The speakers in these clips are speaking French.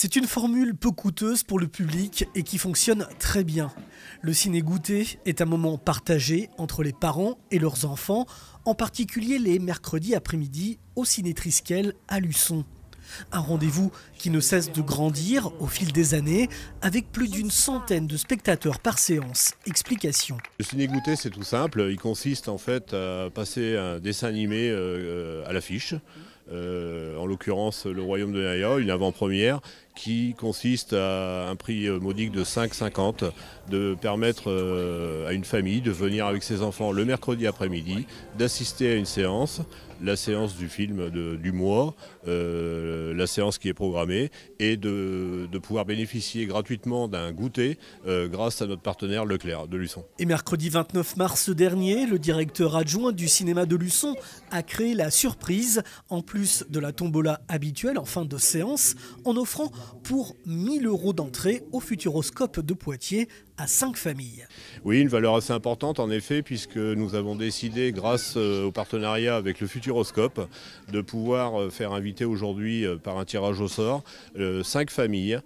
C'est une formule peu coûteuse pour le public et qui fonctionne très bien. Le ciné-goûter est un moment partagé entre les parents et leurs enfants, en particulier les mercredis après-midi au Ciné Triskel à Luçon. Un rendez-vous qui ne cesse de grandir au fil des années, avec plus d'une centaine de spectateurs par séance. Explication. Le ciné-goûter, c'est tout simple. Il consiste en fait à passer un dessin animé à l'affiche. En l'occurrence Le Royaume de Naya, une avant-première qui consiste à un prix modique de 5,50 € de permettre à une famille de venir avec ses enfants le mercredi après-midi, d'assister à une séance, la séance du film du mois, la séance qui est programmée, et de pouvoir bénéficier gratuitement d'un goûter grâce à notre partenaire Leclerc de Luçon. Et mercredi 29 mars dernier, le directeur adjoint du cinéma de Luçon a créé la surprise, en plus de la tombola habituelle en fin de séance, en offrant pour 1 000 € d'entrée au Futuroscope de Poitiers à 5 familles. Oui, une valeur assez importante en effet, puisque nous avons décidé, grâce au partenariat avec le Futuroscope, de pouvoir faire inviter aujourd'hui par un tirage au sort 5 familles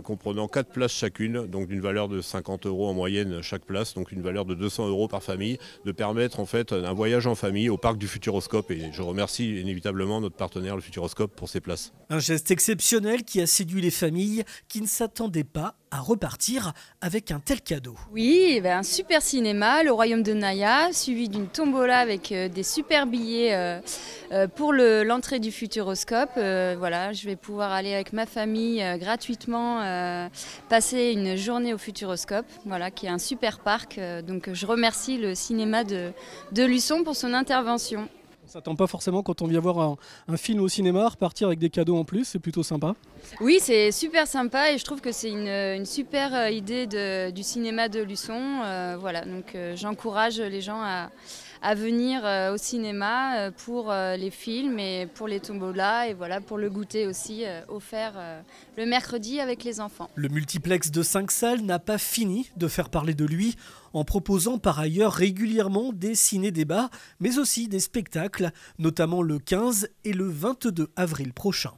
comprenant 4 places chacune, donc d'une valeur de 50 € en moyenne chaque place, donc une valeur de 200 € par famille, de permettre en fait un voyage en famille au parc du Futuroscope. Et je remercie inévitablement notre partenaire le Futuroscope pour ces places. Un geste exceptionnel qui a séduit les familles qui ne s'attendaient pas à repartir avec un tel cadeau. Oui, un super cinéma, Le Royaume de Naya, suivi d'une tombola avec des super billets pour l'entrée du Futuroscope. Voilà, je vais pouvoir aller avec ma famille gratuitement passer une journée au Futuroscope, voilà, qui est un super parc. Donc je remercie le cinéma de Luçon pour son intervention. On ne s'attend pas forcément quand on vient voir un film au cinéma à repartir avec des cadeaux en plus, c'est plutôt sympa. Oui, c'est super sympa et je trouve que c'est une super idée du cinéma de Luçon. Voilà, donc j'encourage les gens à venir au cinéma pour les films et pour les tombolas et voilà, pour le goûter aussi offert le mercredi avec les enfants. Le multiplex de 5 salles n'a pas fini de faire parler de lui en proposant par ailleurs régulièrement des ciné-débats mais aussi des spectacles, notamment le 15 et le 22 avril prochain.